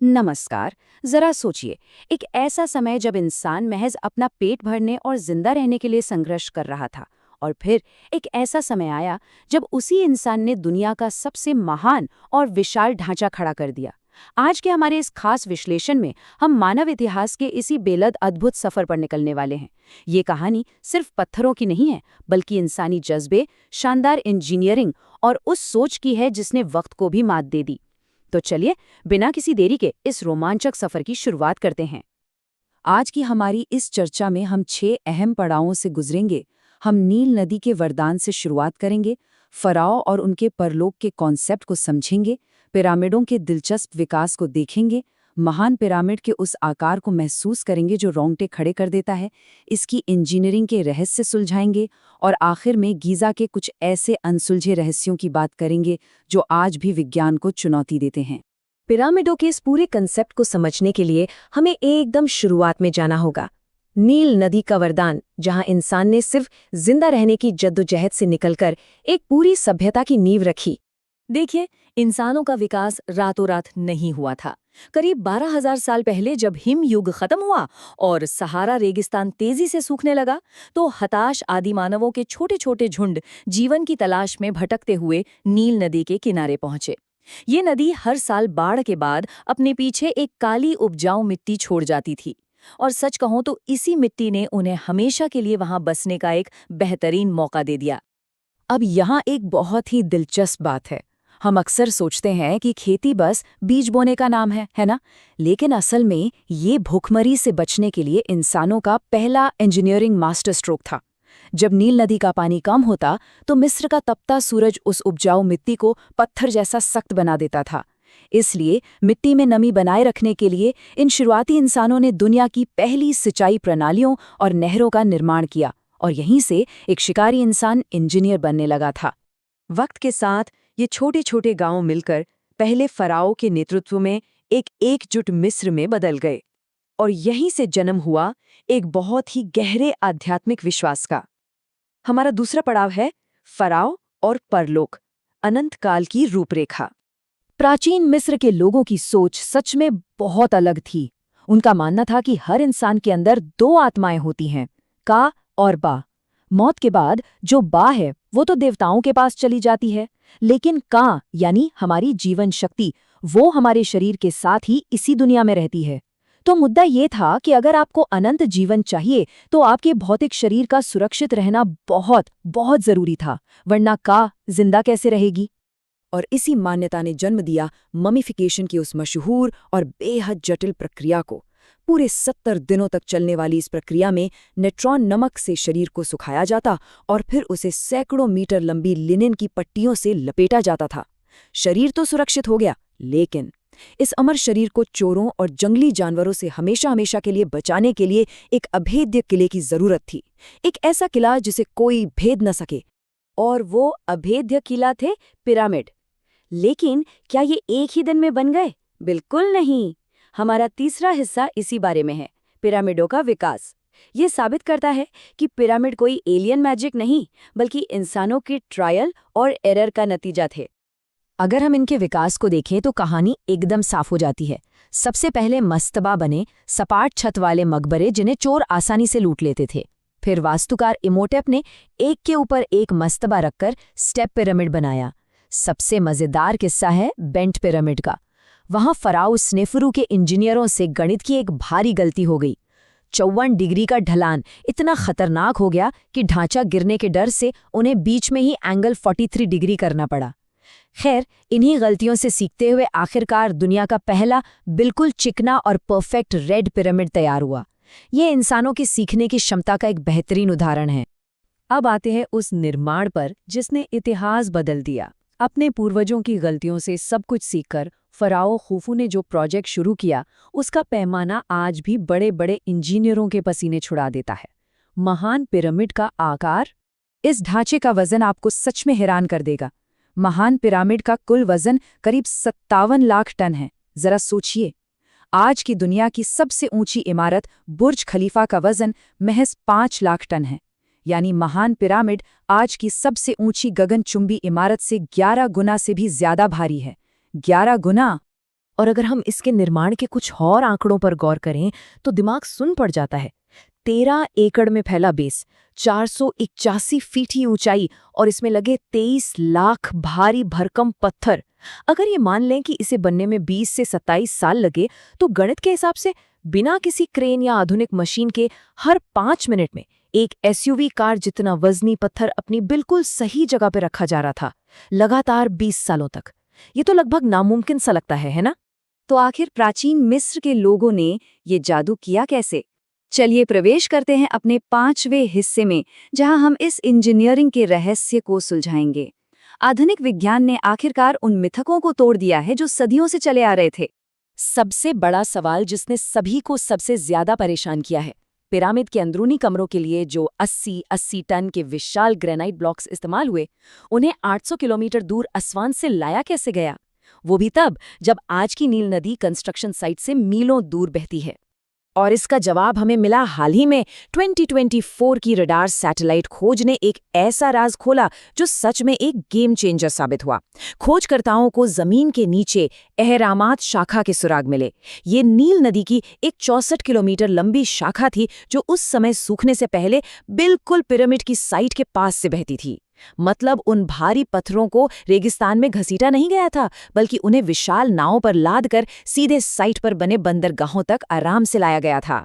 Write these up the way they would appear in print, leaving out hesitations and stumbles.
नमस्कार। जरा सोचिए, एक ऐसा समय जब इंसान महज अपना पेट भरने और जिंदा रहने के लिए संघर्ष कर रहा था, और फिर एक ऐसा समय आया जब उसी इंसान ने दुनिया का सबसे महान और विशाल ढांचा खड़ा कर दिया। आज के हमारे इस खास विश्लेषण में हम मानव इतिहास के इसी बेलद अद्भुत सफर पर निकलने वाले हैं। ये कहानी सिर्फ पत्थरों की नहीं है, बल्कि इंसानी जज्बे, शानदार इंजीनियरिंग और उस सोच की है जिसने वक्त को भी मात दे दी। तो चलिए, बिना किसी देरी के इस रोमांचक सफर की शुरुआत करते हैं। आज की हमारी इस चर्चा में हम 6 अहम पड़ावों से गुजरेंगे। हम नील नदी के वरदान से शुरुआत करेंगे, फराओ और उनके परलोक के कॉन्सेप्ट को समझेंगे, पिरामिडों के दिलचस्प विकास को देखेंगे, महान पिरामिड के उस आकार को महसूस करेंगे जो रोंगटे खड़े कर देता है, इसकी इंजीनियरिंग के रहस्य सुलझाएंगे और आखिर में गीज़ा के कुछ ऐसे अनसुलझे रहस्यों की बात करेंगे जो आज भी विज्ञान को चुनौती देते हैं। पिरामिडों के इस पूरे कंसेप्ट को समझने के लिए हमें एकदम शुरुआत में जाना होगा। नील नदी का वरदान, जहां इंसान ने सिर्फ जिंदा रहने की जद्दोजहद से निकलकर एक पूरी सभ्यता की नींव रखी। देखिए, इंसानों का विकास रातों रात नहीं हुआ था। करीब 12,000 साल पहले जब हिम युग खत्म हुआ और सहारा रेगिस्तान तेजी से सूखने लगा, तो हताश आदिमानवों के छोटे छोटे झुंड जीवन की तलाश में भटकते हुए नील नदी के किनारे पहुंचे। ये नदी हर साल बाढ़ के बाद अपने पीछे एक काली उपजाऊ मिट्टी छोड़ जाती थी, और सच कहूं तो इसी मिट्टी ने उन्हें हमेशा के लिए वहां बसने का एक बेहतरीन मौका दे दिया। अब यहाँ एक बहुत ही दिलचस्प बात है। हम अक्सर सोचते हैं कि खेती बस बीज बोने का नाम है ना? लेकिन असल में ये भूखमरी से बचने के लिए इंसानों का पहला इंजीनियरिंग मास्टर स्ट्रोक था। जब नील नदी का पानी कम होता तो मिस्र का तपता सूरज उस उपजाऊ मिट्टी को पत्थर जैसा सख्त बना देता था। इसलिए मिट्टी में नमी बनाए रखने के लिए इन शुरुआती इंसानों ने दुनिया की पहली सिंचाई प्रणालियों और नहरों का निर्माण किया, और यहीं से एक शिकारी इंसान इंजीनियर बनने लगा था। वक्त के साथ ये छोटे छोटे गांव मिलकर पहले फराओ के नेतृत्व में एक एकजुट मिस्र में बदल गए, और यहीं से जन्म हुआ एक बहुत ही गहरे आध्यात्मिक विश्वास का। हमारा दूसरा पड़ाव है फराओ और परलोक, अनंत काल की रूपरेखा। प्राचीन मिस्र के लोगों की सोच सच में बहुत अलग थी। उनका मानना था कि हर इंसान के अंदर 2 आत्माएं होती हैं, का और बा। मौत के बाद जो बा है वो तो देवताओं के पास चली जाती है, लेकिन का यानी हमारी जीवन शक्ति, वो हमारे शरीर के साथ ही इसी दुनिया में रहती है। तो मुद्दा ये था कि अगर आपको अनंत जीवन चाहिए तो आपके भौतिक शरीर का सुरक्षित रहना बहुत बहुत जरूरी था, वरना का जिंदा कैसे रहेगी? और इसी मान्यता ने जन्म दिया ममीफिकेशन की उस मशहूर और बेहद जटिल प्रक्रिया को। पूरे 70 दिनों तक चलने वाली इस प्रक्रिया में नेट्रॉन नमक से शरीर को सुखाया जाता और फिर उसे सैकड़ों मीटर लंबी लिनेन की पट्टियों से लपेटा जाता था। शरीर तो सुरक्षित हो गया, लेकिन इस अमर शरीर को चोरों और जंगली जानवरों से हमेशा हमेशा के लिए बचाने के लिए एक अभेद्य किले की जरूरत थी। एक ऐसा किला जिसे कोई भेद न सके, और वो अभेद्य किला थे पिरामिड। लेकिन क्या ये एक ही दिन में बन गए? बिल्कुल नहीं। हमारा तीसरा हिस्सा इसी बारे में है, पिरामिडों का विकास। ये साबित करता है कि पिरामिड कोई एलियन मैजिक नहीं, बल्कि इंसानों की ट्रायल और एरर का नतीजा थे। अगर हम इनके विकास को देखें तो कहानी एकदम साफ हो जाती है। सबसे पहले मस्तबा बने, सपाट छत वाले मकबरे जिन्हें चोर आसानी से लूट लेते थे। फिर वास्तुकार इमोटेप ने एक के ऊपर एक मस्तबा रखकर स्टेप पिरामिड बनाया। सबसे मजेदार किस्सा है बेंट पिरामिड का। वहां फराओ स्नेफरू के इंजीनियरों से गणित की एक भारी गलती हो गई। 54 डिग्री का ढलान इतना खतरनाक हो गया कि ढांचा गिरने के डर से उन्हें बीच में ही एंगल 43 डिग्री करना पड़ा। खैर, इन्हीं गलतियों से सीखते हुए आखिरकार दुनिया का पहला बिल्कुल चिकना और परफेक्ट रेड पिरामिड तैयार हुआ। ये इंसानों की सीखने की क्षमता का एक बेहतरीन उदाहरण है। अब आते हैं उस निर्माण पर जिसने इतिहास बदल दिया। अपने पूर्वजों की गलतियों से सब कुछ सीखकर फराओ खुफू ने जो प्रोजेक्ट शुरू किया, उसका पैमाना आज भी बड़े बड़े इंजीनियरों के पसीने छुड़ा देता है। महान पिरामिड का आकार, इस ढांचे का वजन आपको सच में हैरान कर देगा। महान पिरामिड का कुल वजन करीब 57 लाख टन है। जरा सोचिए, आज की दुनिया की सबसे ऊंची इमारत बुर्ज खलीफा का वजन महज 5 लाख टन है। यानी महान पिरामिड आज की सबसे ऊंची गगनचुंबी इमारत से 11 गुना से भी ज्यादा भारी है। 11 गुना। और अगर हम इसके निर्माण के कुछ और आंकड़ों पर गौर करें तो दिमाग सुन पड़ जाता है। 13 एकड़ में फैला बेस, 481 फीट ही ऊंचाई और इसमें लगे 23 लाख भारी भरकम पत्थर। अगर ये मान लें कि इसे बनने में 20 से 27 साल लगे तो गणित के हिसाब से बिना किसी क्रेन या आधुनिक मशीन के हर 5 मिनट में एक एसयूवी कार जितना वजनी पत्थर अपनी बिल्कुल सही जगह पर रखा जा रहा था, लगातार 20 सालों तक। ये तो लगभग नामुमकिन सा लगता है ना? तो आखिर प्राचीन मिस्र के लोगों ने ये जादू किया कैसे? चलिए प्रवेश करते हैं अपने 5वें हिस्से में, जहां हम इस इंजीनियरिंग के रहस्य को सुलझाएंगे। आधुनिक विज्ञान ने आखिरकार उन मिथकों को तोड़ दिया है जो सदियों से चले आ रहे थे। सबसे बड़ा सवाल जिसने सभी को सबसे ज्यादा परेशान किया है, पिरामिड के अंदरूनी कमरों के लिए जो 80 टन के विशाल ग्रेनाइट ब्लॉक्स इस्तेमाल हुए, उन्हें 800 किलोमीटर दूर असवान से लाया कैसे गया? वो भी तब जब आज की नील नदी कंस्ट्रक्शन साइट से मीलों दूर बहती है। और इसका जवाब हमें मिला हाल ही में 2024 की रडार सैटेलाइट खोज ने एक ऐसा राज खोला जो सच में एक गेम चेंजर साबित हुआ। खोजकर्ताओं को जमीन के नीचे अहरामात शाखा के सुराग मिले। ये नील नदी की एक 64 किलोमीटर लंबी शाखा थी जो उस समय सूखने से पहले बिल्कुल पिरामिड की साइट के पास से बहती थी। मतलब उन भारी पत्थरों को रेगिस्तान में घसीटा नहीं गया था, बल्कि उन्हें विशाल नावों पर लादकर सीधे साइट पर बने बंदरगाहों तक आराम से लाया गया था।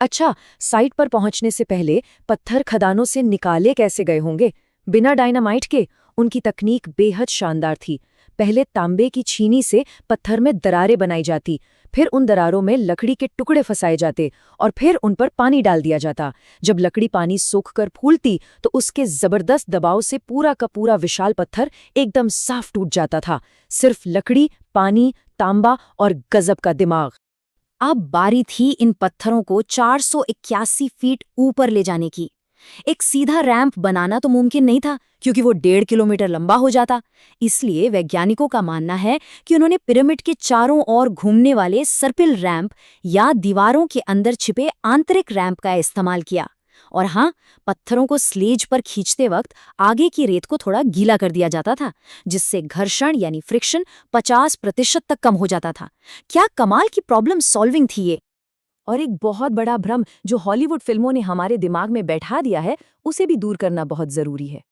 अच्छा, साइट पर पहुंचने से पहले पत्थर खदानों से निकाले कैसे गए होंगे? बिना डायनामाइट के। उनकी तकनीक बेहद शानदार थी। पहले तांबे की छीनी से पत्थर में दरारें बनाई जाती, फिर उन दरारों में लकड़ी के टुकड़े फंसाए जाते और फिर उन पर पानी डाल दिया जाता। जब लकड़ी पानी सूखकर फूलती तो उसके जबरदस्त दबाव से पूरा का पूरा विशाल पत्थर एकदम साफ टूट जाता था। सिर्फ लकड़ी, पानी, तांबा और गजब का दिमाग। अब बारी थी इन पत्थरों को 481 फीट ऊपर ले जाने की। एक सीधा रैंप बनाना तो मुमकिन नहीं था, क्योंकि वो 1.5 किलोमीटर लंबा हो जाता। इसलिए वैज्ञानिकों का मानना है कि उन्होंने पिरामिड के चारों ओर घूमने वाले सर्पिल रैंप या दीवारों के अंदर छिपे आंतरिक रैंप का इस्तेमाल किया। और हाँ, पत्थरों को स्लेज पर खींचते वक्त आगे की रेत को थोड़ा गीला कर दिया जाता था, जिससे घर्षण यानी फ्रिक्शन 50% तक कम हो जाता था। क्या कमाल की प्रॉब्लम सॉल्विंग थी ये! और एक बहुत बड़ा भ्रम जो हॉलीवुड फिल्मों ने हमारे दिमाग में बैठा दिया है, उसे भी दूर करना बहुत जरूरी है।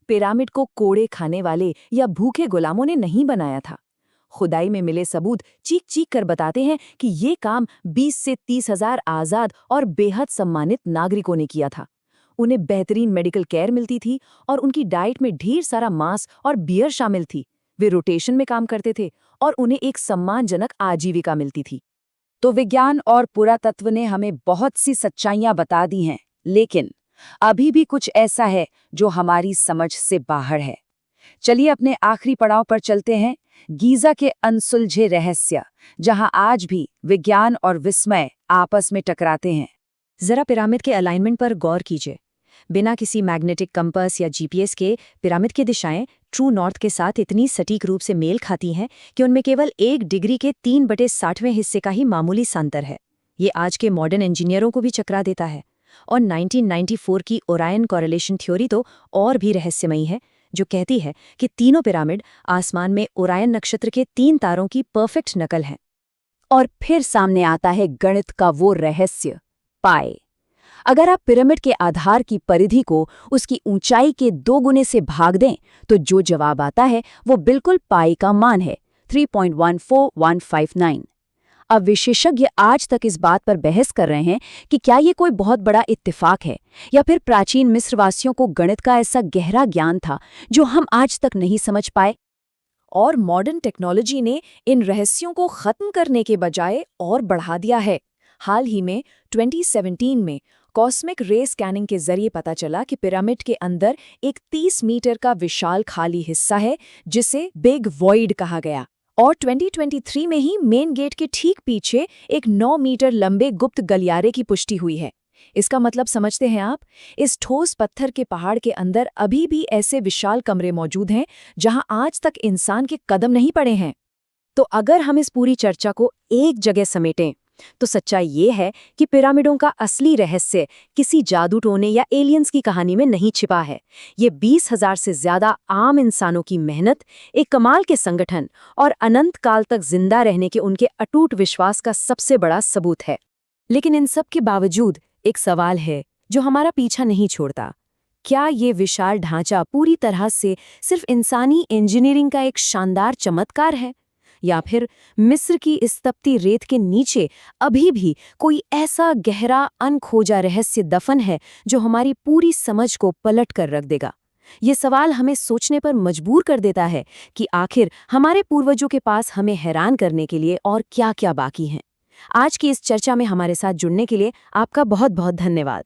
पिरामिड को कोड़े खाने वाले या भूखे गुलामों ने नहीं बनाया था। खुदाई में मिले सबूत चीख चीख कर बताते हैं कि ये काम 20 से 30 हजार आज़ाद और बेहद सम्मानित नागरिकों ने किया था। उन्हें बेहतरीन मेडिकल केयर मिलती थी और उनकी डाइट में ढेर सारा मांस और बियर शामिल थी। वे रोटेशन में काम करते थे और उन्हें एक सम्मानजनक आजीविका मिलती थी। तो विज्ञान और पुरातत्व ने हमें बहुत सी सच्चाइयां बता दी हैं, लेकिन अभी भी कुछ ऐसा है जो हमारी समझ से बाहर है। चलिए अपने आखिरी पड़ाव पर चलते हैं, गीजा के अनसुलझे रहस्य, जहां आज भी विज्ञान और विस्मय आपस में टकराते हैं। जरा पिरामिड के अलाइनमेंट पर गौर कीजिए। बिना किसी मैग्नेटिक कंपास या जीपीएस के पिरामिड की दिशाएं ट्रू नॉर्थ के साथ इतनी सटीक रूप से मेल खाती हैं कि उनमें केवल 1 डिग्री के 3/60वें हिस्से का ही मामूली सांतर है। ये आज के मॉडर्न इंजीनियरों को भी चकरा देता है। और 1994 की ओरायन कॉरेलेशन थ्योरी तो और भी रहस्यमयी है, जो कहती है कि तीनों पिरामिड आसमान में ओरायन नक्षत्र के 3 तारों की परफेक्ट नकल हैं। और फिर सामने आता है गणित का वो रहस्य, पाई। अगर आप पिरामिड के आधार की परिधि को उसकी ऊंचाई के 2 गुने से भाग दें तो जो जवाब आता है वो बिल्कुल पाई का मान है, 3.14159। अब विशेषज्ञ आज तक इस बात पर बहस कर रहे हैं कि क्या ये कोई बहुत बड़ा इत्तेफाक है या फिर प्राचीन मिस्रवासियों को गणित का ऐसा गहरा ज्ञान था जो हम आज तक नहीं समझ पाए। और मॉडर्न टेक्नोलॉजी ने इन रहस्यों को खत्म करने के बजाय और बढ़ा दिया है। हाल ही में 2017 में कॉस्मिक रे स्कैनिंग के जरिए पता चला कि पिरामिड के अंदर एक 30 मीटर का विशाल खाली हिस्सा है जिसे बिग वॉइड कहा गया। और 2023 में ही मेन गेट के ठीक पीछे एक 9 मीटर लंबे गुप्त गलियारे की पुष्टि हुई है। इसका मतलब समझते हैं आप? इस ठोस पत्थर के पहाड़ के अंदर अभी भी ऐसे विशाल कमरे मौजूद हैं जहां आज तक इंसान के कदम नहीं पड़े हैं। तो अगर हम इस पूरी चर्चा को एक जगह समेटें तो सच्चाई ये है कि पिरामिडों का असली रहस्य किसी जादू टोने या एलियंस की कहानी में नहीं छिपा है। ये 20,000 से ज्यादा आम इंसानों की मेहनत, एक कमाल के संगठन और अनंत काल तक जिंदा रहने के उनके अटूट विश्वास का सबसे बड़ा सबूत है। लेकिन इन सब के बावजूद एक सवाल है जो हमारा पीछा नहीं छोड़ता। क्या ये विशाल ढांचा पूरी तरह से सिर्फ इंसानी इंजीनियरिंग का एक शानदार चमत्कार है, या फिर मिस्र की इस तपती रेत के नीचे अभी भी कोई ऐसा गहरा अनखोजा रहस्य दफन है जो हमारी पूरी समझ को पलट कर रख देगा? ये सवाल हमें सोचने पर मजबूर कर देता है कि आखिर हमारे पूर्वजों के पास हमें हैरान करने के लिए और क्या-क्या बाकी हैं। आज की इस चर्चा में हमारे साथ जुड़ने के लिए आपका बहुत-बहुत धन्यवाद।